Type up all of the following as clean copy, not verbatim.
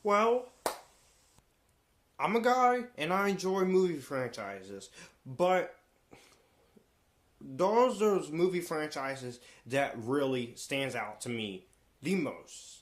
Well, I'm a guy and I enjoy movie franchises, but those movie franchises that really stands out to me the most.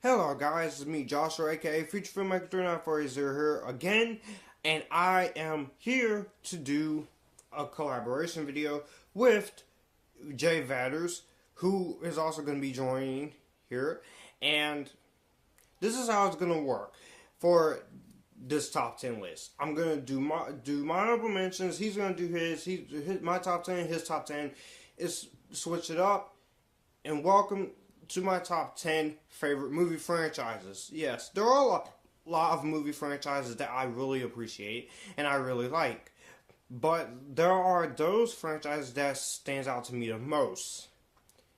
Hello guys, it's me Joshua aka Future Filmmaker 39480 here again, and I am here to do a collaboration video with Jay Vaters, who is also going to be joining here, and this is how it's going to work for this top 10 list. I'm going to do my honorable mentions, he's going to do his my top 10, his top 10, is switch it up, and welcome to my top 10 favorite movie franchises. Yes, there are a lot of movie franchises that I really appreciate and I really like. But there are those franchises that stands out to me the most.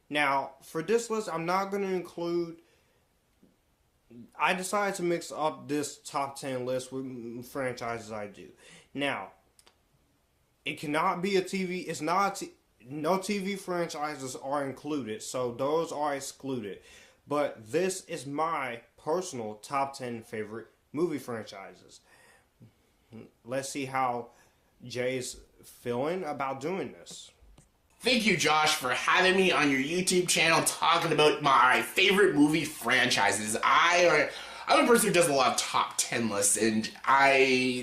Now, for this list, I'm not going to include... I decided to mix up this top 10 list with franchises I do. Now, it cannot be a TV... It's not no TV franchises are included, so those are excluded. But this is my personal top 10 favorite movie franchises. Let's see how Jay's feeling about doing this. Thank you, Josh, for having me on your YouTube channel talking about my favorite movie franchises. I'm a person who does a lot of top 10 lists, and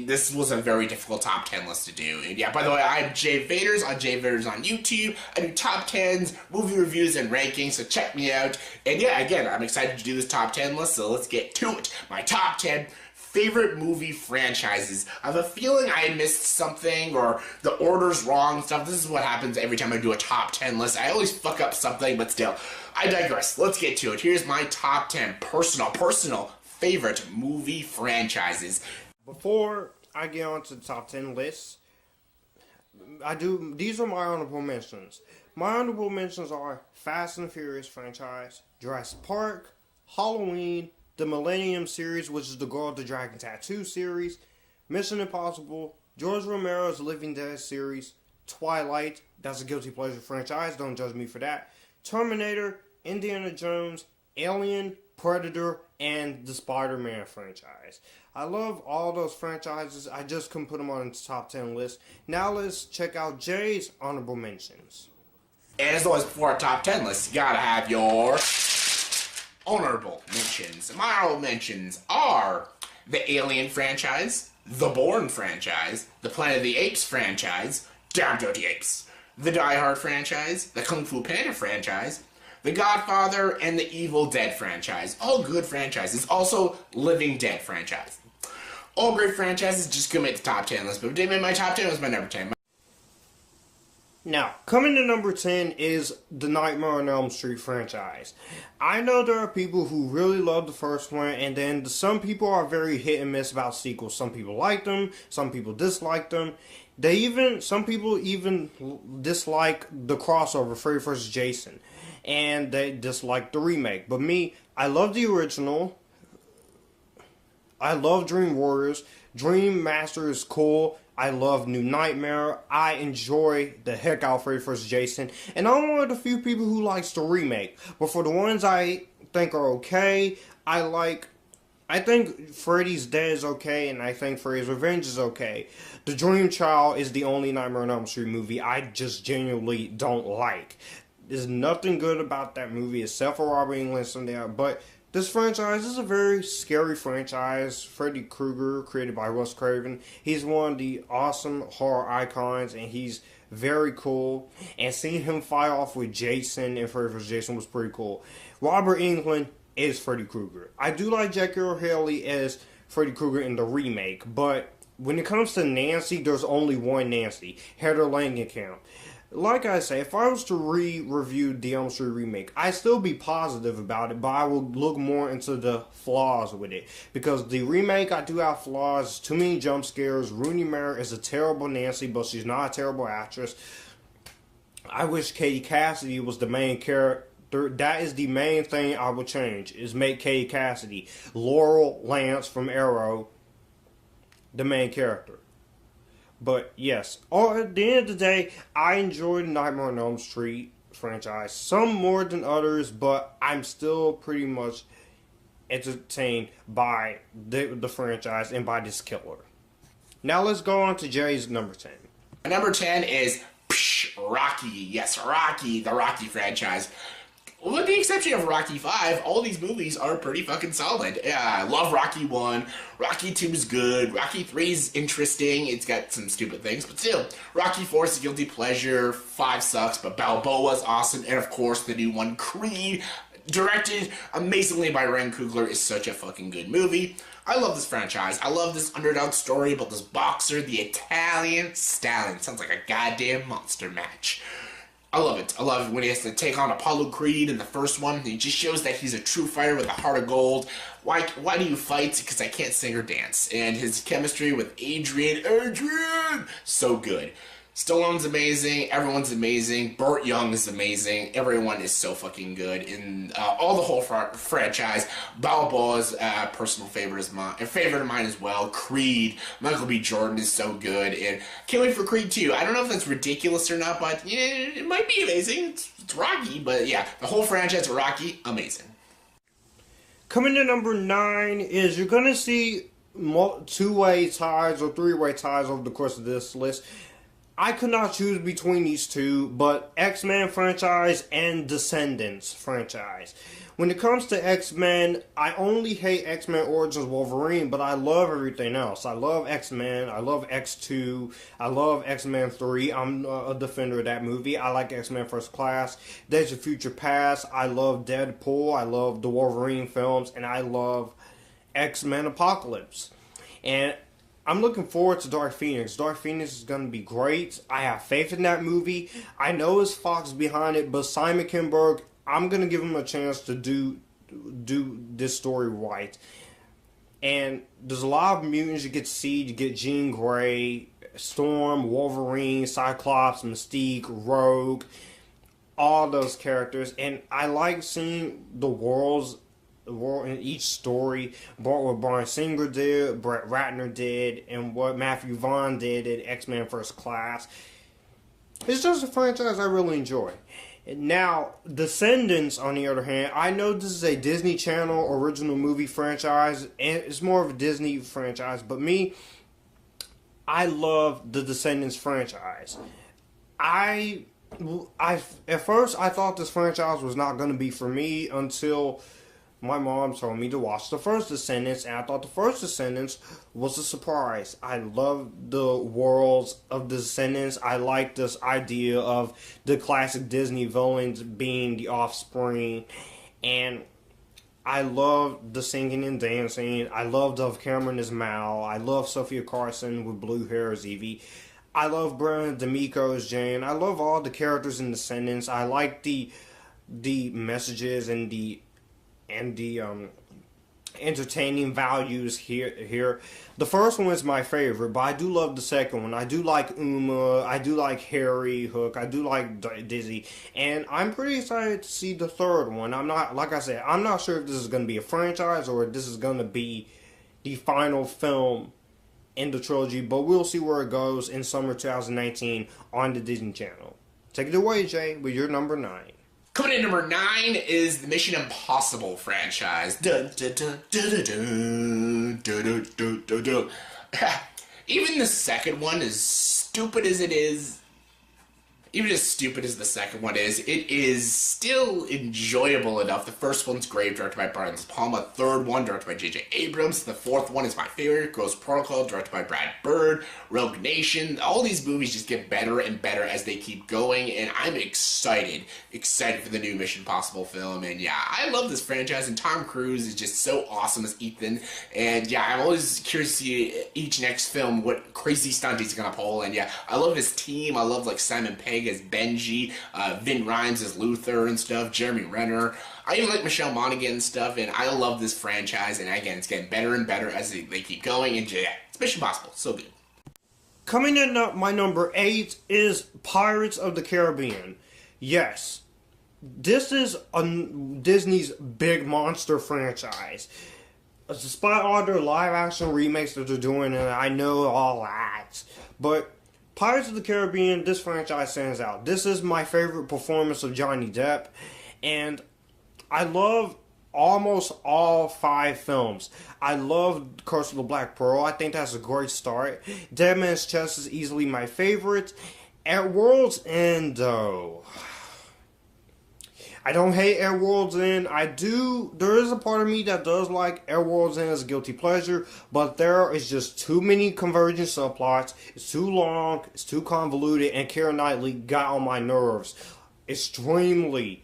this was a very difficult top 10 list to do. And yeah, by the way, I'm Jay Vaters on Jay Vaters on YouTube. I do top 10s, movie reviews, and rankings, so check me out. And yeah, again, I'm excited to do this top 10 list, so let's get to it. My top 10 favorite movie franchises. I have a feeling I missed something or the order's wrong and stuff. This is what happens every time I do a top 10 list. I always fuck up something, but still, I digress. Let's get to it. Here's my top 10 personal favorite movie franchises. Before I get on to the top 10 lists, these are my honorable mentions. My honorable mentions are Fast and Furious franchise, Jurassic Park, Halloween, the Millennium series, which is the Girl with the Dragon Tattoo series, Mission Impossible, George Romero's Living Dead series, Twilight, that's a guilty pleasure franchise, don't judge me for that, Terminator, Indiana Jones, Alien, Predator, and the Spider-Man franchise. I love all those franchises. I just couldn't put them on the top 10 list. Now let's check out Jay's honorable mentions. And as always, before our top 10 list, you gotta have your honorable mentions. My honorable mentions are the Alien franchise, the Bourne franchise, the Planet of the Apes franchise, Damn Dirty Apes, the Die Hard franchise, the Kung Fu Panda franchise, the Godfather, and the Evil Dead franchise. All good franchises. Also, Living Dead franchise. All great franchises, just gonna make the top 10 list, but if they made my top 10, it was my number 10. Now, coming to number 10 is the Nightmare on Elm Street franchise. I know there are people who really love the first one, and then some people are very hit and miss about sequels. Some people like them, some people dislike them. Some people even dislike the crossover, Freddy vs. Jason, and they dislike the remake. But me, I love the original. I love Dream Warriors. Dream Master is cool. I love New Nightmare. I enjoy the heck out of Freddy vs. Jason. And I'm one of the few people who likes the remake. But for the ones I think are okay, I think Freddy's Dead is okay, and I think Freddy's Revenge is okay. The Dream Child is the only Nightmare on Elm Street movie I just genuinely don't like. There's nothing good about that movie except for Robert Englund in there, but this franchise is a very scary franchise. Freddy Krueger, created by Wes Craven. He's one of the awesome horror icons, and he's very cool. And seeing him fight off with Jason and Freddy vs. Jason was pretty cool. Robert Englund is Freddy Krueger. I do like Jackie Earle Haley as Freddy Krueger in the remake, but when it comes to Nancy, there's only one Nancy, Heather Langenkamp. Like I say, if I was to review the Elm Street remake, I'd still be positive about it, but I will look more into the flaws with it. Because the remake, I do have flaws, too many jump scares. Rooney Mara is a terrible Nancy, but she's not a terrible actress. I wish Katie Cassidy was the main That is the main thing I would change, is make Kay Cassidy, Laurel Lance from Arrow, the main character. But yes, at the end of the day, I enjoyed Nightmare on Elm Street franchise. Some more than others, but I'm still pretty much entertained by the franchise and by this killer. Now let's go on to Jay's number 10. My number 10 is Rocky. Yes, Rocky, the Rocky franchise. With the exception of Rocky 5, all these movies are pretty fucking solid. Yeah, I love Rocky 1. Rocky 2 is good. Rocky 3 is interesting. It's got some stupid things, but still. Rocky 4 is a guilty pleasure. 5 sucks, but Balboa's awesome. And of course, the new one, Creed, directed amazingly by Ryan Coogler, is such a fucking good movie. I love this franchise. I love this underdog story about this boxer, the Italian Stallion. Sounds like a goddamn monster match. I love it. I love it when he has to take on Apollo Creed in the first one. He just shows that he's a true fighter with a heart of gold. Why do you fight? Because I can't sing or dance. And his chemistry with Adrian, so good. Stallone's amazing. Everyone's amazing. Burt Young is amazing. Everyone is so fucking good. In all the whole franchise. Balboa's personal favorite of mine as well. Creed. Michael B. Jordan is so good. And can't wait for Creed 2. I don't know if that's ridiculous or not, but yeah, it might be amazing. It's Rocky, but yeah, the whole franchise of Rocky, amazing. Coming to number 9 is you're going to see two-way ties or three-way ties over the course of this list. I could not choose between these two, but X-Men franchise and Descendants franchise. When it comes to X-Men, I only hate X-Men Origins Wolverine, but I love everything else. I love X-Men, I love X2, I love X-Men 3. I'm a defender of that movie. I like X-Men First Class, Days of Future Past, I love Deadpool, I love the Wolverine films, and I love X-Men Apocalypse. And I'm looking forward to Dark Phoenix. Dark Phoenix is going to be great. I have faith in that movie. I know it's Fox behind it, but Simon Kinberg, I'm going to give him a chance to do this story right. And there's a lot of mutants you get to see. You get Jean Grey, Storm, Wolverine, Cyclops, Mystique, Rogue, all those characters. And I like seeing the world in each story, what Bryan Singer did, Brett Ratner did, and what Matthew Vaughn did at X-Men First Class. It's just a franchise I really enjoy. Now, Descendants, on the other hand, I know this is a Disney Channel original movie franchise, and it's more of a Disney franchise, but I love the Descendants franchise. At first, I thought this franchise was not going to be for me until my mom told me to watch the first Descendants, and I thought the first Descendants was a surprise. I love the worlds of the Descendants. I like this idea of the classic Disney villains being the offspring, and I love the singing and dancing. I love Dove Cameron as Mal. I love Sophia Carson with blue hair as Evie. I love Brandon D'Amico as Jane. I love all the characters in Descendants. I like the messages and the entertaining values here. The first one is my favorite, but I do love the second one. I do like Uma, I do like Harry, Hook, I do like Dizzy, and I'm pretty excited to see the third one. I'm not sure if this is going to be a franchise or if this is going to be the final film in the trilogy, but we'll see where it goes in summer 2019 on the Disney Channel. Take it away, Jay, with your number 9. Coming in number 9 is the Mission Impossible franchise. Even the second one, as stupid as it is, even as stupid as the second one is, it is still enjoyable enough. The first one's great, directed by Brian De Palma. Third one, directed by J.J. Abrams. The fourth one is my favorite, Ghost Protocol, directed by Brad Bird. Rogue Nation. All these movies just get better and better as they keep going, and I'm excited for the new Mission Impossible film. And yeah, I love this franchise, and Tom Cruise is just so awesome as Ethan. And yeah, I'm always curious to see each next film what crazy stunt he's gonna pull. And yeah, I love his team. I love like Simon Pegg as Benji, Vin Rhames as Luther and stuff, Jeremy Renner. I even like Michelle Monaghan and stuff, and I love this franchise, and again, it's getting better and better as they keep going, and yeah, it's Mission Impossible, so good. Coming in at my number 8 is Pirates of the Caribbean. Yes, this is Disney's big monster franchise. Despite all their live action remakes that they're doing, and I know all that, but Pirates of the Caribbean, this franchise stands out. This is my favorite performance of Johnny Depp, and I love almost all 5 films. I love Curse of the Black Pearl. I think that's a great start. Dead Man's Chest is easily my favorite. At World's End, though, I don't hate At World's End. There is a part of me that does like At World's End as a guilty pleasure, but there is just too many convergent subplots. It's too long, it's too convoluted, and Keira Knightley got on my nerves extremely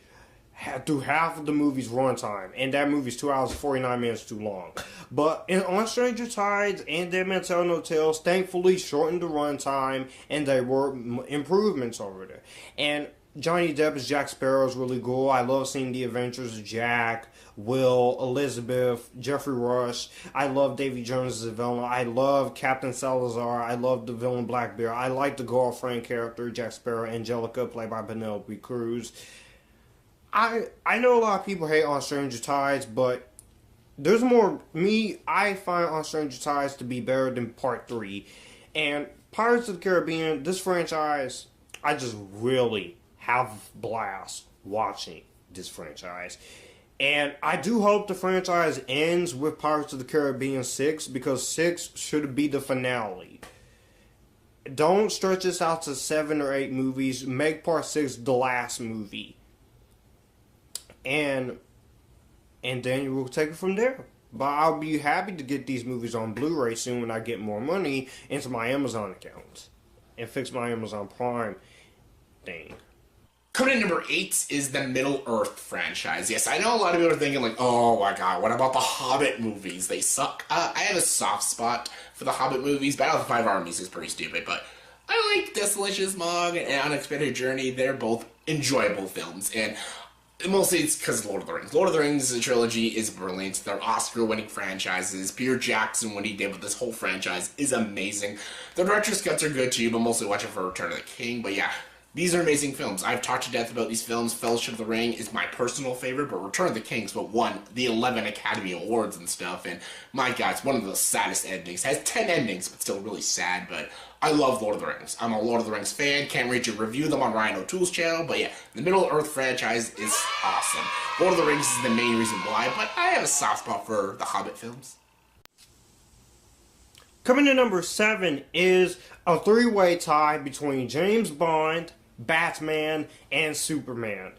through half of the movie's runtime, and that movie's 2 hours and 49 minutes too long. But On Stranger Tides and Dead Man Tell No Tales thankfully shortened the runtime, and there were improvements over there. And Johnny Depp as Jack Sparrow is really cool. I love seeing the adventures of Jack, Will, Elizabeth, Jeffrey Rush. I love Davy Jones as a villain. I love Captain Salazar. I love the villain Blackbeard. I like the girlfriend character, Jack Sparrow, Angelica, played by Penelope Cruz. I know a lot of people hate On Stranger Tides, but there's more. I find On Stranger Tides to be better than Part 3. And Pirates of the Caribbean, this franchise, I just really have blast watching this franchise. And I do hope the franchise ends with Pirates of the Caribbean 6, because 6 should be the finale. Don't stretch this out to 7 or 8 movies. Make Part 6 the last movie. And then we'll take it from there. But I'll be happy to get these movies on Blu-ray soon when I get more money into my Amazon account and fix my Amazon Prime thing. Coming in number 8 is the Middle-earth franchise. Yes, I know a lot of people are thinking like, oh my god, what about the Hobbit movies? They suck. I have a soft spot for the Hobbit movies. Battle of the Five Armies is pretty stupid, but I like Desolation Smog and Unexpected Journey. They're both enjoyable films, and mostly it's because of Lord of the Rings. Lord of the Rings, the trilogy, is brilliant. They're Oscar-winning franchises. Peter Jackson, what he did with this whole franchise, is amazing. The director's cuts are good too, but mostly watch it for Return of the King. But yeah, these are amazing films. I've talked to death about these films. Fellowship of the Ring is my personal favorite, but Return of the King's what won the 11 Academy Awards and stuff, and my god, it's one of the saddest endings. It has 10 endings, but still really sad, but I love Lord of the Rings. I'm a Lord of the Rings fan. Can't wait to review them on Ryan O'Toole's channel, but yeah, the Middle-earth franchise is awesome. Lord of the Rings is the main reason why, but I have a soft spot for the Hobbit films. Coming to number 7 is a 3-way tie between James Bond, Batman, and Superman.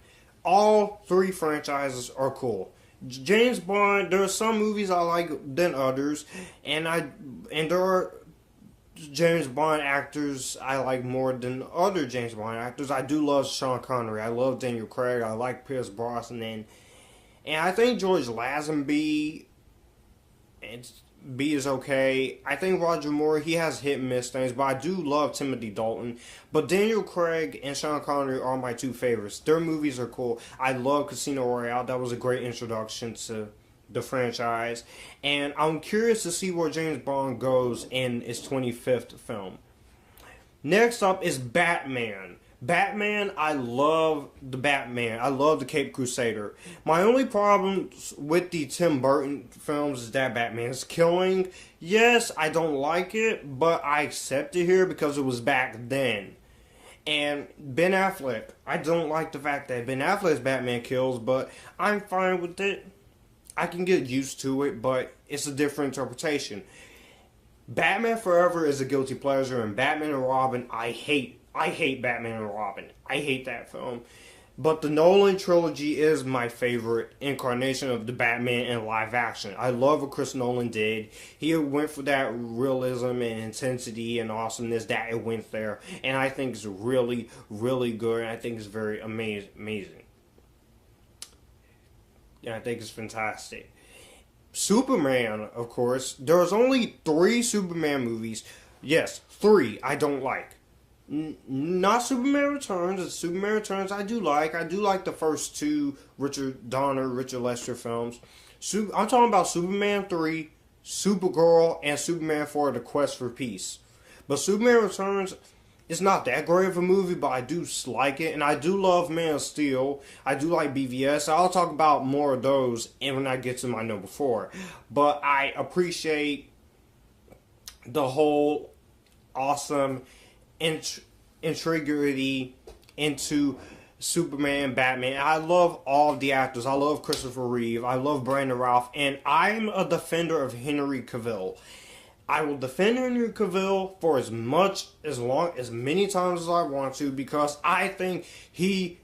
All 3 franchises are cool. James Bond, there are some movies I like than others, and there are James Bond actors I like more than other James Bond actors. I do love Sean Connery. I love Daniel Craig. I like Pierce Brosnan, and I think George Lazenby is okay. I think Roger Moore, he has hit and miss things, but I do love Timothy Dalton. But Daniel Craig and Sean Connery are my 2 favorites. Their movies are cool. I love Casino Royale. That was a great introduction to the franchise. And I'm curious to see where James Bond goes in his 25th film. Next up is Batman. Batman, I love the Batman. I love the Caped Crusader. My only problem with the Tim Burton films is that Batman's killing. Yes, I don't like it, but I accept it here because it was back then. And Ben Affleck, I don't like the fact that Ben Affleck's Batman kills, but I'm fine with it. I can get used to it, but it's a different interpretation. Batman Forever is a guilty pleasure, and Batman and Robin, I hate Batman and Robin. I hate that film. But the Nolan trilogy is my favorite incarnation of the Batman in live action. I love what Chris Nolan did. He went for that realism and intensity and awesomeness that it went there. And I think it's really, really good. And I think it's very amazing. And I think it's fantastic. Superman, of course. There's only 3 Superman movies. Yes, 3 I don't like. Not Superman Returns. Superman Returns I do like. I do like the first 2 Richard Donner, Richard Lester films. I'm talking about Superman 3, Supergirl, and Superman 4, The Quest for Peace. But Superman Returns it's not that great of a movie, but I do like it, and I do love Man of Steel. I do like BVS. I'll talk about more of those and when I get to my number 4. But I appreciate the whole awesome intriguity into Superman, Batman. I love all of the actors. I love Christopher Reeve. I love Brandon Routh, and I'm a defender of Henry Cavill. I will defend Henry Cavill for as many times as I want to, because I think he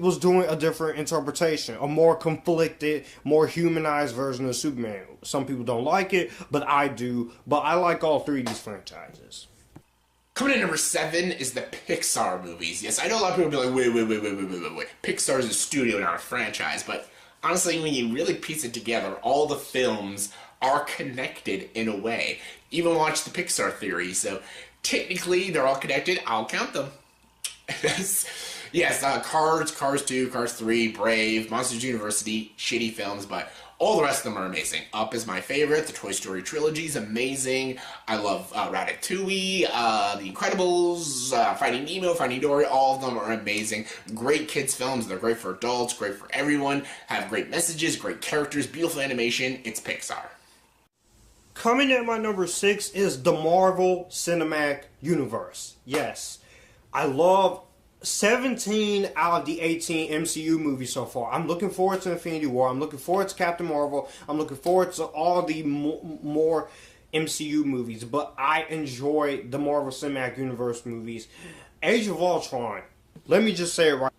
was doing a different interpretation, a more conflicted, more humanized version of Superman. Some people don't like it, but I do. But I like all 3 of these franchises. Coming in number 7 is the Pixar movies. Yes, I know a lot of people will be like, wait. Pixar is a studio, not a franchise. But honestly, when you really piece it together, all the films are connected in a way. Even watch the Pixar theory. So technically, they're all connected. I'll count them. Yes, Cars 2, Cars 3, Brave, Monsters University, shitty films, but all the rest of them are amazing. Up is my favorite. The Toy Story trilogy is amazing. I love Ratatouille, The Incredibles, Finding Nemo, Finding Dory. All of them are amazing. Great kids films. They're great for adults, great for everyone. Have great messages, great characters, beautiful animation. It's Pixar. Coming at my number 6 is the Marvel Cinematic Universe. Yes, I love 17 out of the 18 MCU movies so far. I'm looking forward to Infinity War. I'm looking forward to Captain Marvel. I'm looking forward to all the more MCU movies. But I enjoy the Marvel Cinematic Universe movies. Age of Ultron. Let me just say it right.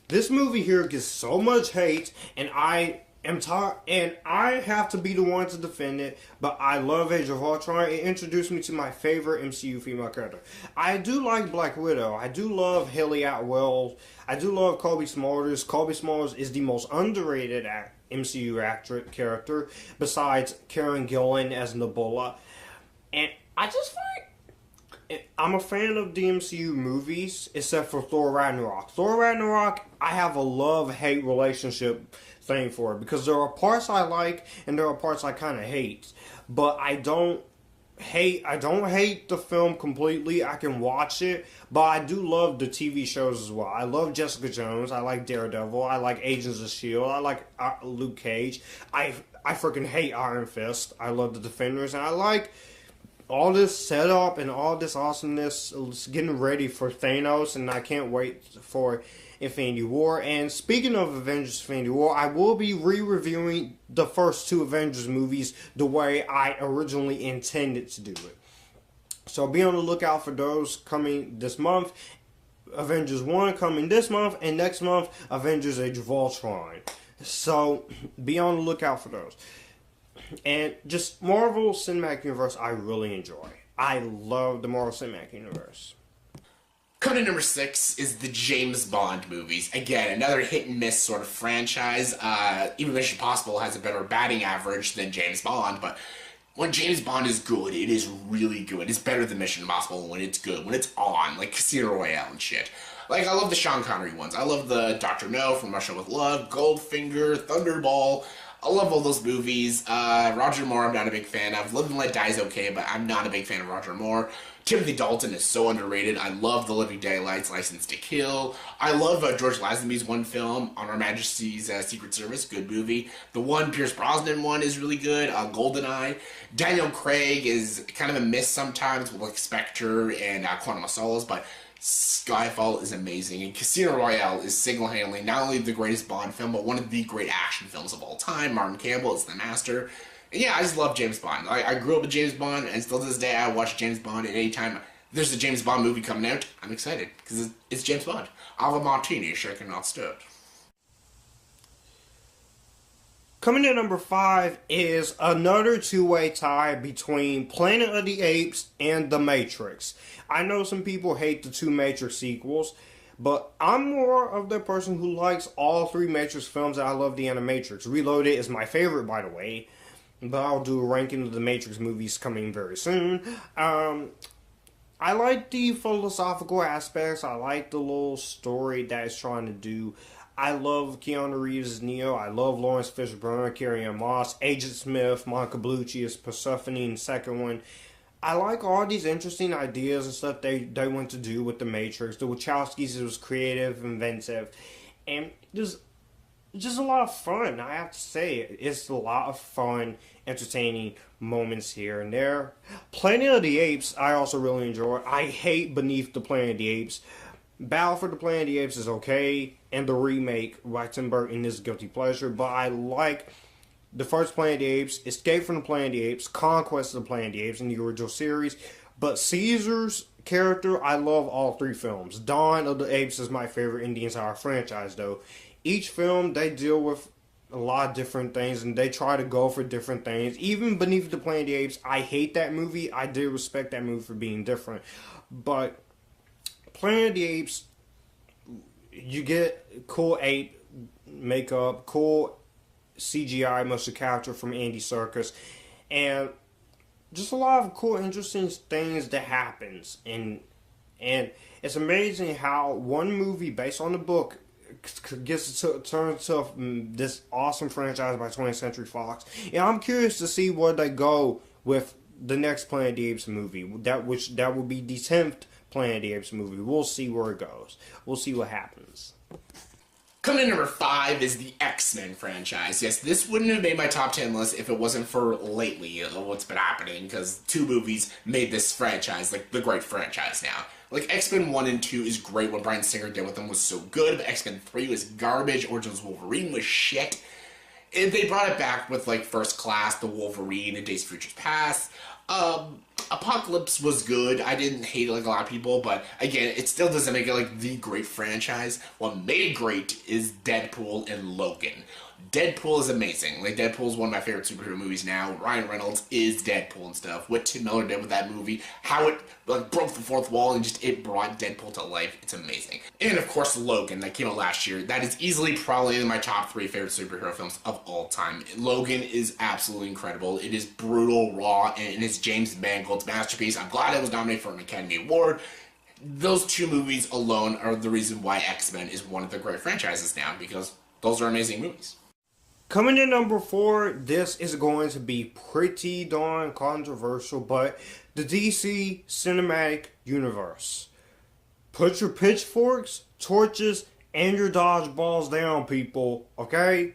This movie here gets so much hate, and I am tired, and I have to be the one to defend it, but I love Age of Ultron. It introduced me to my favorite MCU female character. I do like Black Widow. I do love Haley Atwell. I do love Kobe Smulders. Kobe Smulders is the most underrated MCU character, besides Karen Gillan as Nebula. And I just find I'm a fan of the MCU movies, except for Thor Ragnarok. Thor Ragnarok, I have a love-hate relationship thing for it, because there are parts I like and there are parts I kind of hate, but I don't hate the film completely. I can watch it, but I do love the TV shows as well. I love Jessica Jones. I like Daredevil. I like Agents of S.H.I.E.L.D. I like Luke Cage. I freaking hate Iron Fist. I love the Defenders, and I like all this setup and all this awesomeness getting ready for Thanos, and I can't wait for Infinity War. And speaking of Avengers Infinity War, I will be re-reviewing the first 2 Avengers movies the way I originally intended to do it. So be on the lookout for those coming this month. Avengers 1 coming this month, and next month, Avengers Age of Ultron. So be on the lookout for those. And just Marvel Cinematic Universe, I really enjoy. I love the Marvel Cinematic Universe. Coming in number 6 is the James Bond movies. Again, another hit and miss sort of franchise. Even Mission Impossible has a better batting average than James Bond, but when James Bond is good, it is really good. It's better than Mission Impossible when it's good, when it's on, like Casino Royale and shit. Like, I love the Sean Connery ones. I love the Dr. No from Russia with Love, Goldfinger, Thunderball. I love all those movies. Roger Moore, I'm not a big fan of. Live and Let Die is okay, but I'm not a big fan of Roger Moore. Timothy Dalton is so underrated. I love The Living Daylights, License to Kill. I love George Lazenby's one film, On Her Majesty's Secret Service, good movie. The one Pierce Brosnan one is really good, GoldenEye. Daniel Craig is kind of a miss sometimes with like Spectre and Quantum of Solace, but Skyfall is amazing, and Casino Royale is single-handedly not only the greatest Bond film, but one of the great action films of all time. Martin Campbell is the master. And yeah, I just love James Bond. I grew up with James Bond, and still to this day I watch James Bond, and anytime there's a James Bond movie coming out, I'm excited, because it's James Bond. I'll have a martini, shaken not stirred. Coming in number 5 is another 2-way tie between Planet of the Apes and The Matrix. I know some people hate the 2 Matrix sequels, but I'm more of the person who likes all 3 Matrix films, and I love the Animatrix. Reloaded is my favorite, by the way, but I'll do a ranking of the Matrix movies coming very soon. I like the philosophical aspects. I like the little story that it's trying to do. I love Keanu Reeves as Neo. I love Lawrence Fishburne, Carrie-Anne Moss, Agent Smith, Monica Bellucci as Persephone in the second one. I like all these interesting ideas and stuff they went to do with the Matrix. The Wachowskis, it was creative, inventive, and just a lot of fun. I have to say, it's a lot of fun, entertaining moments here and there. Planet of the Apes, I also really enjoy. I hate Beneath the Planet of the Apes. Battle for the Planet of the Apes is okay, and the remake by Tim Burton is guilty pleasure, but I like the first Planet of the Apes, Escape from the Planet of the Apes, Conquest of the Planet of the Apes in the original series. But Caesar's character, I love all three films. Dawn of the Apes is my favorite in the entire franchise, though. Each film, they deal with a lot of different things, and they try to go for different things. Even Beneath the Planet of the Apes, I hate that movie. I did respect that movie for being different. But Planet of the Apes, you get cool ape makeup, cool CGI motion capture from Andy Serkis, and just a lot of cool, interesting things that happens. And it's amazing how one movie based on the book gets to turn into this awesome franchise by 20th Century Fox. And I'm curious to see where they go with the next Planet of the Apes movie. That will be the 10th Planet of the Apes movie. We'll see where it goes. We'll see what happens. Coming in number 5 is the X-Men franchise. Yes, this wouldn't have made my top 10 list if it wasn't for lately what's been happening, because 2 movies made this franchise, like, the great franchise now. Like, X-Men 1 and 2 is great. What Bryan Singer did with them was so good, but X-Men 3 was garbage. Origins Wolverine was shit. And they brought it back with, like, First Class, the Wolverine, and Days of Future Past. Apocalypse was good. I didn't hate it like a lot of people, but again, it still doesn't make it like the great franchise. What made it great is Deadpool and Logan. Deadpool is amazing. Like, Deadpool is one of my favorite superhero movies now. Ryan Reynolds is Deadpool and stuff. What Tim Miller did with that movie, how it like broke the fourth wall and just it brought Deadpool to life. It's amazing. And of course, Logan that came out last year. That is easily probably in my top 3 favorite superhero films of all time. Logan is absolutely incredible. It is brutal, raw, and it's James Mangold's masterpiece. I'm glad it was nominated for an Academy Award. Those 2 movies alone are the reason why X-Men is one of the great franchises now, because those are amazing movies. Coming in number 4, this is going to be pretty darn controversial, but the DC Cinematic Universe. Put your pitchforks, torches, and your dodgeballs down, people, okay?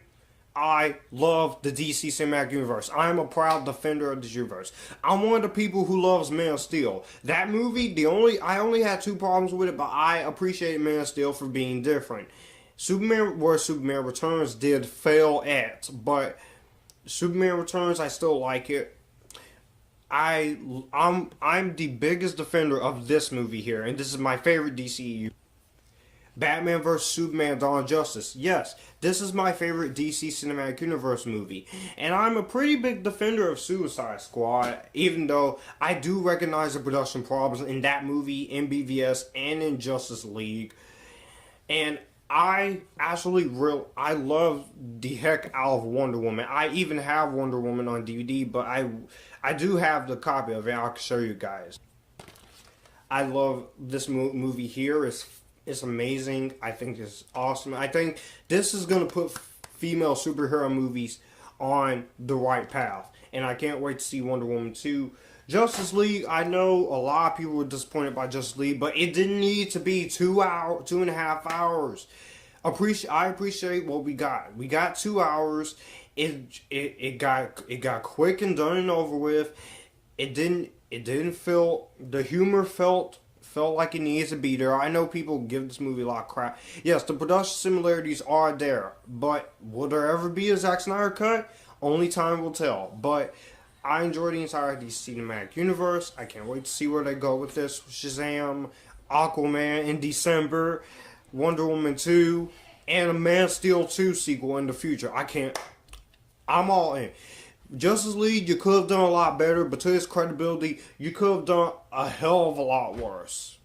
I love the DC Cinematic Universe. I am a proud defender of this universe. I'm one of the people who loves Man of Steel. That movie, I only had 2 problems with it, but I appreciate Man of Steel for being different. Superman Returns did fail at, but Superman Returns, I still like it. I'm the biggest defender of this movie here, and this is my favorite DCEU. Batman vs. Superman Dawn of Justice. Yes, this is my favorite DC Cinematic Universe movie. And I'm a pretty big defender of Suicide Squad, even though I do recognize the production problems in that movie, in BVS, and in Justice League. And I love the heck out of Wonder Woman. I even have Wonder Woman on DVD, but I do have the copy of it. I'll show you guys. I love this movie here. It's amazing. I think it's awesome. I think this is going to put female superhero movies on the right path. And I can't wait to see Wonder Woman 2. Justice League, I know a lot of people were disappointed by Justice League, but it didn't need to be 2.5 hours. I appreciate what we got. We got 2 hours. It got quick and done and over with. It didn't feel, the humor felt like it needs to be there. I know people give this movie a lot of crap. Yes, the production similarities are there, but will there ever be a Zack Snyder cut? Only time will tell. But I enjoy the entire DC Cinematic Universe. I can't wait to see where they go with this. Shazam, Aquaman in December, Wonder Woman 2, and a Man of Steel 2 sequel in the future. I'm all in. Justice League, you could have done a lot better, but to its credibility, you could have done a hell of a lot worse.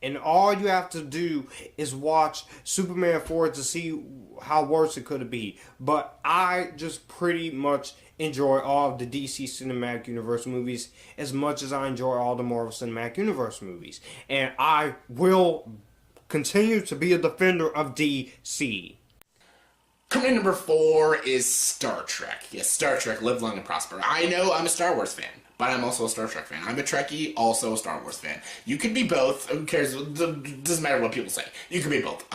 And all you have to do is watch Superman 4 to see how worse it could be. But I just pretty much enjoy all of the DC Cinematic Universe movies as much as I enjoy all the Marvel Cinematic Universe movies. And I will continue to be a defender of DC. Coming in number 4 is Star Trek. Yes, Star Trek, live long and prosper. I know I'm a Star Wars fan, but I'm also a Star Trek fan. I'm a Trekkie, also a Star Wars fan. You can be both. Who cares? It doesn't matter what people say. You can be both.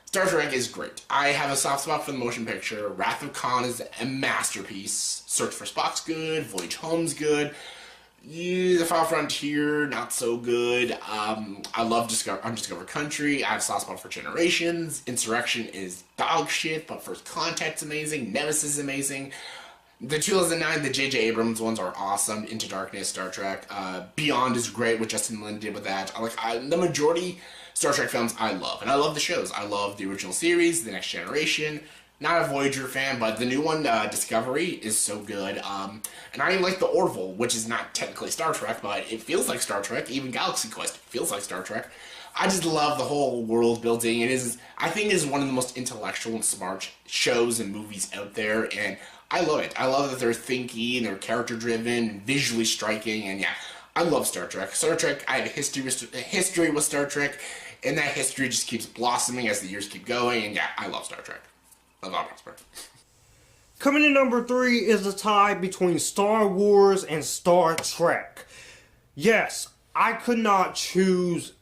Star Trek is great. I have a soft spot for the motion picture. Wrath of Khan is a masterpiece. Search for Spock's good. Voyage Home's good. Yeah, the Final Frontier, not so good. I love Undiscovered Country. I have a soft spot for Generations. Insurrection is dog shit, but First Contact's amazing. Nemesis is amazing. The 2009, the J.J. Abrams ones are awesome. Into Darkness, Star Trek. Beyond is great, what Justin Lin did with that. The majority Star Trek films I love, and I love the shows. I love the original series, The Next Generation. Not a Voyager fan, but the new one, Discovery, is so good. And I even like the Orville, which is not technically Star Trek, but it feels like Star Trek. Even Galaxy Quest feels like Star Trek. I just love the whole world building. I think it is one of the most intellectual and smart shows and movies out there, and I love it. I love that they're thinky and they're character driven and visually striking, and yeah, I love Star Trek. Star Trek, I have a history with Star Trek, and that history just keeps blossoming as the years keep going, and yeah, I love Star Trek. Love all prosper. Coming in number 3 is the tie between Star Wars and Star Trek. Yes, I could not choose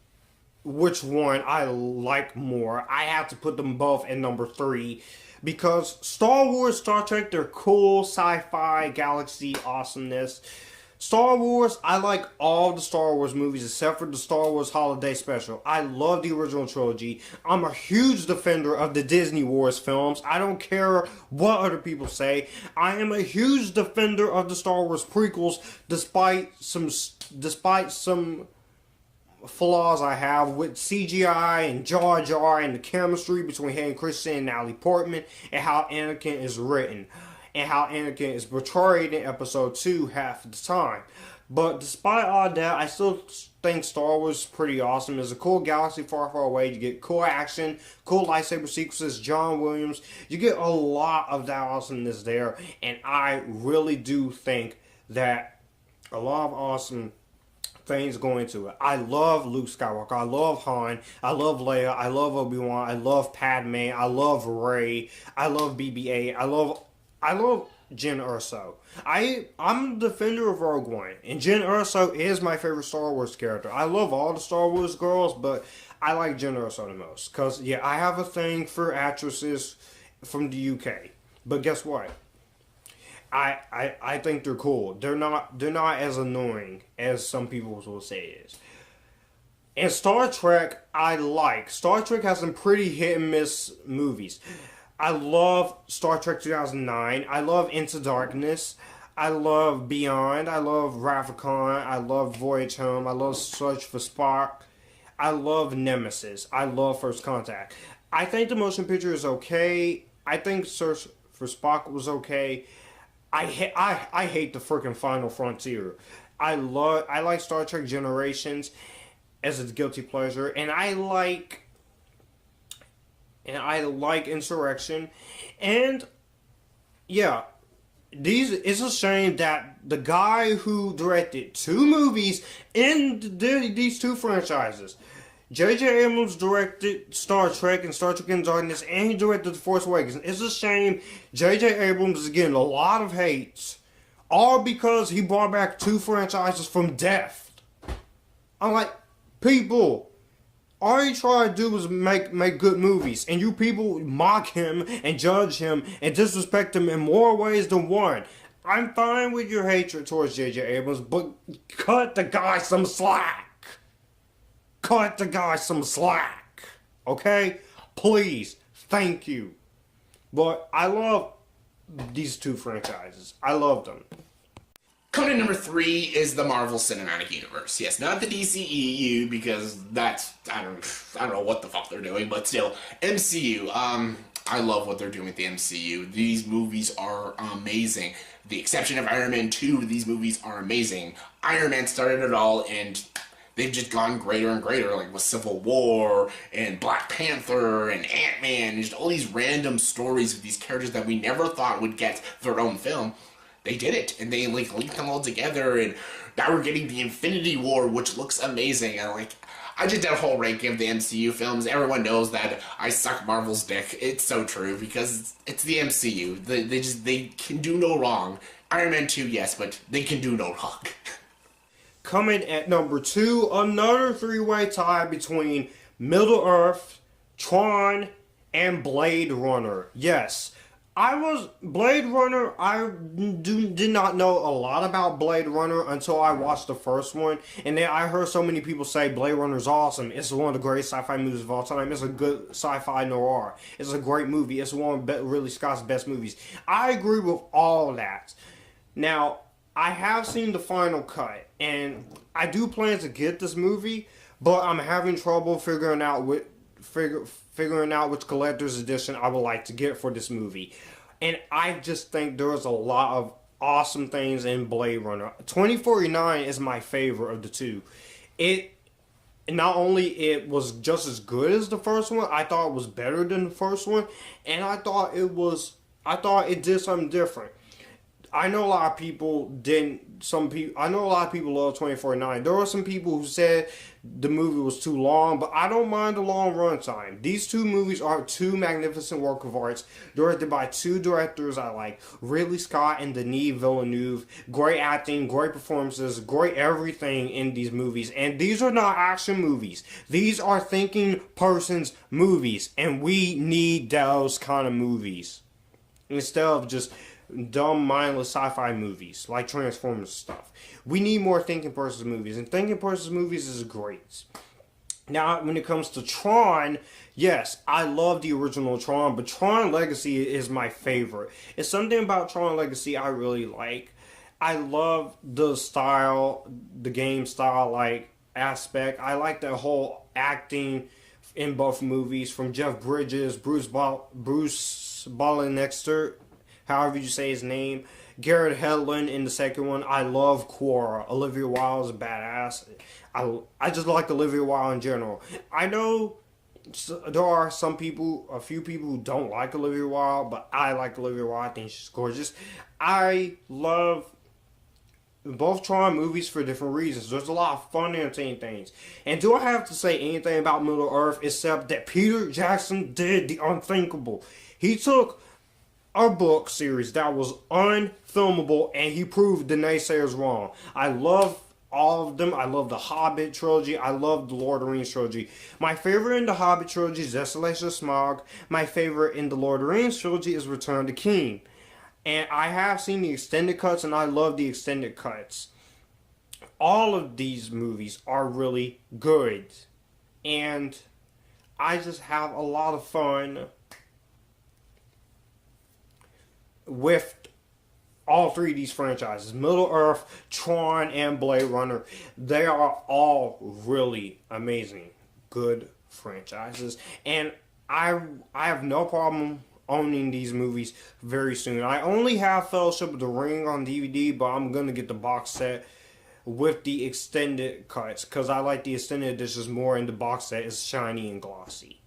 which one I like more. I have to put them both in number 3 because Star Wars, Star Trek, they're cool, sci-fi, galaxy awesomeness. Star Wars, I like all the Star Wars movies except for the Star Wars Holiday Special. I love the original trilogy. I'm a huge defender of the Disney Wars films. I don't care what other people say. I am a huge defender of the Star Wars prequels despite some flaws I have with CGI and Jar Jar and the chemistry between Hayden Christensen and Natalie Portman and how Anakin is written. And how Anakin is portrayed in Episode 2 half the time. But despite all that, I still think Star Wars is pretty awesome. It's a cool galaxy far, far away. You get cool action, cool lightsaber sequences, John Williams. You get a lot of that awesomeness there. And I really do think that a lot of awesome things go into it. I love Luke Skywalker. I love Han. I love Leia. I love Obi-Wan. I love Padme. I love Rey. I love BB-8. I love Jyn Erso. I'm a defender of Rogue One, and Jyn Erso is my favorite Star Wars character. I love all the Star Wars girls, but I like Jyn Erso the most. Because, yeah, I have a thing for actresses from the UK. But guess what? I think they're cool. They're not as annoying as some people will say it is. And Star Trek, I like. Star Trek has some pretty hit and miss movies. I love Star Trek 2009. I love Into Darkness. I love Beyond. I love Wrath of Khan. I love Voyage Home. I love Search for Spock. I love Nemesis. I love First Contact. I think the motion picture is okay. I think Search for Spock was okay. I hate the freaking Final Frontier. I like Star Trek Generations as a guilty pleasure, and I like Insurrection, and yeah, it's a shame that the guy who directed 2 movies in these 2 franchises, J.J. Abrams directed Star Trek and Star Trek Into Darkness, and he directed The Force Awakens. It's a shame J.J. Abrams is getting a lot of hate, all because he brought back 2 franchises from death. I'm like, people, all he tried to do was make good movies, and you people mock him and judge him and disrespect him in more ways than one. I'm fine with your hatred towards J.J. Abrams, but cut the guy some slack. Cut the guy some slack. Okay? Please. Thank you. But I love these 2 franchises. I love them. Coming in number 3 is the Marvel Cinematic Universe. Yes, not the DCEU, because that's, I don't know what the fuck they're doing, but still, MCU. I love what they're doing with the MCU. These movies are amazing. The exception of Iron Man 2, these movies are amazing. Iron Man started it all, and they've just gone greater and greater, like with Civil War, and Black Panther, and Ant-Man, and just all these random stories with these characters that we never thought would get their own film. They did it, and they linked them all together, and now we're getting the Infinity War, which looks amazing. And I just did a whole ranking of the MCU films. Everyone knows that I suck Marvel's dick. It's so true because it's the MCU. They can do no wrong. Iron Man 2, yes, but they can do no wrong. Coming at number 2, another three-way tie between Middle-earth, Tron, and Blade Runner. Yes, Blade Runner, did not know a lot about Blade Runner until I watched the first one. And then I heard so many people say Blade Runner's awesome. It's one of the greatest sci-fi movies of all time. It's a good sci-fi noir. It's a great movie. It's one of Ridley Scott's best movies. I agree with all that. Now, I have seen the final cut, and I do plan to get this movie, but I'm having trouble figuring out which collector's edition I would like to get for this movie. And I just think there's a lot of awesome things in Blade Runner. 2049 is my favorite of the two. Not only it was just as good as the first one, I thought it was better than the first one, and I thought it did something different. I know a lot of people I know a lot of people love 2049. There were some people who said the movie was too long, but I don't mind the long runtime. These two movies are two magnificent work of arts, directed by two directors I like, Ridley Scott and Denis Villeneuve. Great acting, great performances, great everything in these movies. And these are not action movies. These are thinking person's movies, and we need those kind of movies instead of just dumb, mindless sci-fi movies like Transformers stuff. We need more thinking person's movies, and thinking person's movies is great. Now, when it comes to Tron, yes, I love the original Tron, but Tron Legacy is my favorite. It's something about Tron Legacy I really like. I love the style, the game style, like, aspect. I like the whole acting in both movies, from Jeff Bridges, Bruce Bollnester, however you say his name, Garrett Hedlund in the second one. I love Quora. Olivia Wilde is a badass. I just like Olivia Wilde in general. I know there are a few people who don't like Olivia Wilde, but I like Olivia Wilde. I think she's gorgeous. I love both Tron movies for different reasons. There's a lot of fun, entertaining things. And do I have to say anything about Middle-earth except that Peter Jackson did the unthinkable? He took a book series that was unfilmable, and he proved the naysayers wrong. I love all of them. I love the Hobbit trilogy. I love the Lord of the Rings trilogy. My favorite in the Hobbit trilogy is Desolation of Smaug. My favorite in the Lord of the Rings trilogy is Return of the King. And I have seen the extended cuts, and I love the extended cuts. All of these movies are really good. And I just have a lot of fun with all three of these franchises, Middle-earth, Tron, and Blade Runner. They are all really amazing, good franchises, and I have no problem owning these movies very soon. I only have Fellowship of the Ring on DVD, but I'm gonna get the box set with the extended cuts because I like the extended editions more, and the box set is shiny and glossy.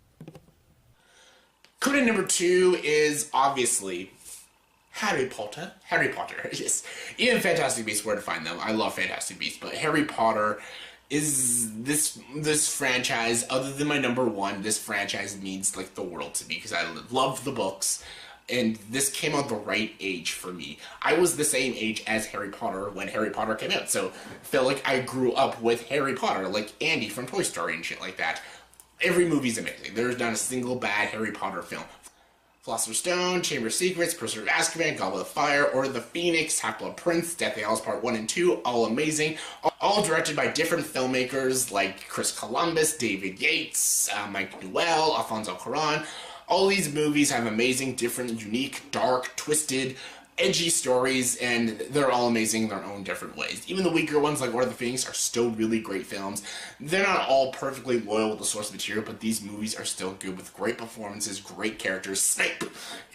Current number 2 is obviously Harry Potter, yes. Even Fantastic Beasts, where to find them. I love Fantastic Beasts, but Harry Potter is this franchise. Other than my number 1, this franchise means like the world to me because I love the books, and this came out the right age for me. I was the same age as Harry Potter when Harry Potter came out, so I feel like I grew up with Harry Potter, like Andy from Toy Story and shit like that. Every movie's amazing. There's not a single bad Harry Potter film. Philosopher's Stone, Chamber of Secrets, Prisoner of Azkaban, Goblet of Fire, Order of the Phoenix, Half-Blood Prince, Deathly Hallows Part 1 and 2, all amazing. All directed by different filmmakers like Chris Columbus, David Yates, Mike Newell, Alfonso Cuarón. All these movies have amazing, different, unique, dark, twisted, edgy stories, and they're all amazing in their own different ways. Even the weaker ones like Order of the Phoenix are still really great films. They're not all perfectly loyal with the source material, but these movies are still good with great performances, great characters, Snape.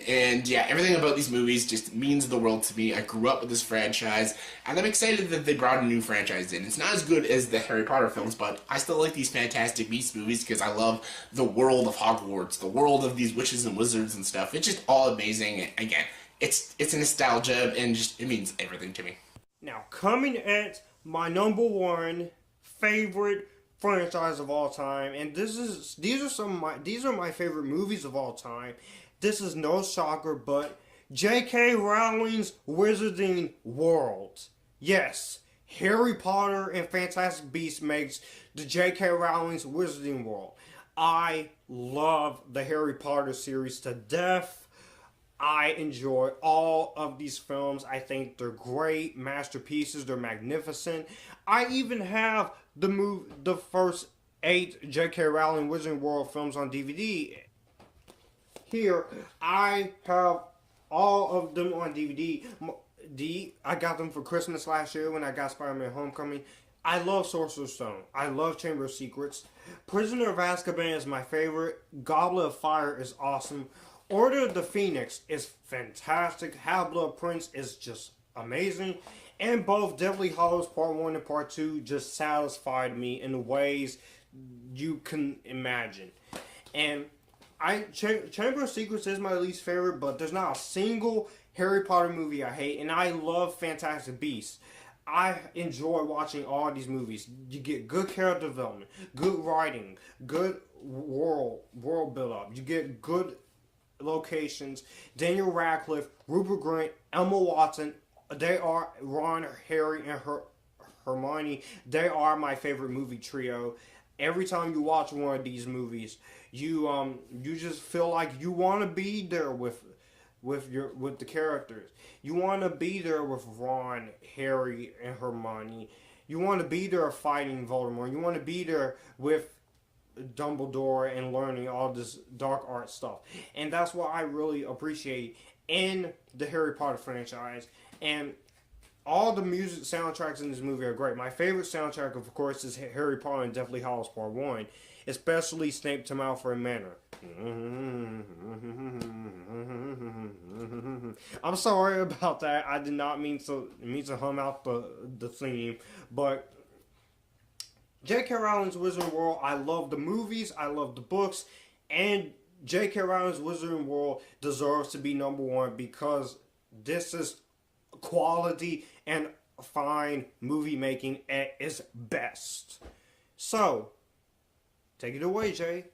And yeah, everything about these movies just means the world to me. I grew up with this franchise, and I'm excited that they brought a new franchise in. It's not as good as the Harry Potter films, but I still like these Fantastic Beasts movies because I love the world of Hogwarts, the world of these witches and wizards and stuff. It's just all amazing. And again, it's a nostalgia, and just it means everything to me. Now, coming at my number 1 favorite franchise of all time, and these are my favorite movies of all time. This is no shocker, but J.K. Rowling's Wizarding World. Yes, Harry Potter and Fantastic Beasts makes the J.K. Rowling's Wizarding World. I love the Harry Potter series to death. I enjoy all of these films. I think they're great masterpieces. They're magnificent. I even have the first 8 J.K. Rowling Wizarding World films on DVD. Here, I have all of them on DVD. I got them for Christmas last year when I got Spider-Man Homecoming. I love Sorcerer's Stone. I love Chamber of Secrets. Prisoner of Azkaban is my favorite. Goblet of Fire is awesome. Order of the Phoenix is fantastic. Half-Blood Prince is just amazing. And both Deathly Hallows Part 1 and Part 2 just satisfied me in ways you can imagine. And Chamber of Secrets is my least favorite, but there's not a single Harry Potter movie I hate, and I love Fantastic Beasts. I enjoy watching all these movies. You get good character development, good writing, good world build-up. You get good locations. Daniel Radcliffe, Rupert Grint, Emma Watson, they are Ron, Harry, and Hermione. They are my favorite movie trio. Every time you watch one of these movies, you just feel like you want to be there with the characters. You want to be there with Ron, Harry, and Hermione. You want to be there fighting Voldemort. You want to be there with Dumbledore and learning all this dark art stuff. And that's what I really appreciate in the Harry Potter franchise. And all the music soundtracks in this movie are great. My favorite soundtrack, of course, is Harry Potter and Deathly Hallows Part 1, especially Snape to Malfoy Manor. I'm sorry about that. I did not mean to hum out the theme, but J.K. Rowling's Wizarding World, I love the movies, I love the books, and J.K. Rowling's Wizarding World deserves to be number 1 because this is quality and fine movie making at its best. So, take it away, Jay.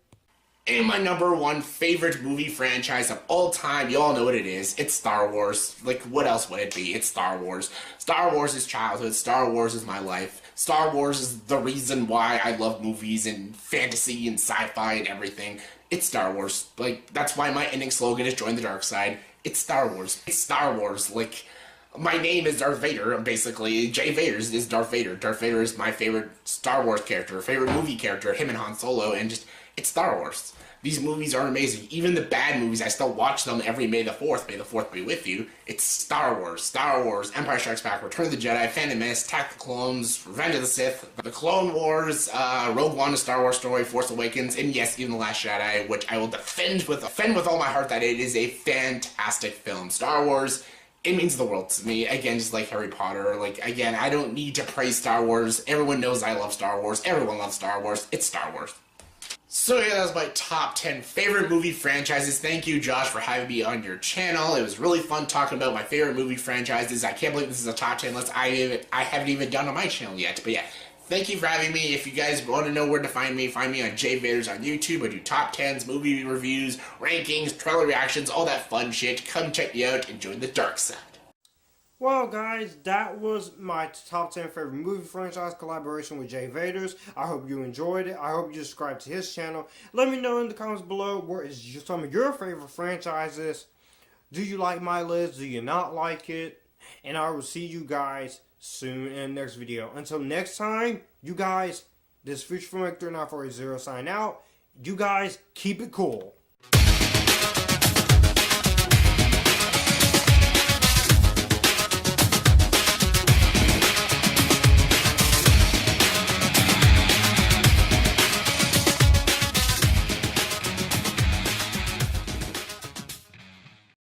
And my number 1 favorite movie franchise of all time, you all know what it is. It's Star Wars. Like, what else would it be? It's Star Wars. Star Wars is childhood. Star Wars is my life. Star Wars is the reason why I love movies and fantasy and sci-fi and everything. It's Star Wars. Like, that's why my ending slogan is Join the Dark Side. It's Star Wars. It's Star Wars. Like, my name is Darth Vader, basically. Jay Vaters is Darth Vader. Darth Vader is my favorite Star Wars character, favorite movie character, him and Han Solo, and just, it's Star Wars. These movies are amazing. Even the bad movies, I still watch them every May the 4th. May the 4th be with you. It's Star Wars. Star Wars, Empire Strikes Back, Return of the Jedi, Phantom Menace, Attack of the Clones, Revenge of the Sith, The Clone Wars, Rogue One, A Star Wars Story, Force Awakens, and yes, even The Last Jedi, which I will defend with all my heart that it is a fantastic film. Star Wars, it means the world to me. Again, just like Harry Potter. Like, again, I don't need to praise Star Wars. Everyone knows I love Star Wars. Everyone loves Star Wars. It's Star Wars. So yeah, that was my top 10 favorite movie franchises. Thank you, Josh, for having me on your channel. It was really fun talking about my favorite movie franchises. I can't believe this is a top 10 list I haven't even done on my channel yet. But yeah, thank you for having me. If you guys want to know where to find me on Jay Vaters on YouTube. I do top 10s, movie reviews, rankings, trailer reactions, all that fun shit. Come check me out and join the dark side. Well, guys, that was my top 10 favorite movie franchise collaboration with Jay Vaters. I hope you enjoyed it. I hope you subscribe to his channel. Let me know in the comments below what is some of your favorite franchises. Do you like my list? Do you not like it? And I will see you guys soon in the next video. Until next time, you guys, this is Future Filmmaker 39480 sign out. You guys, keep it cool.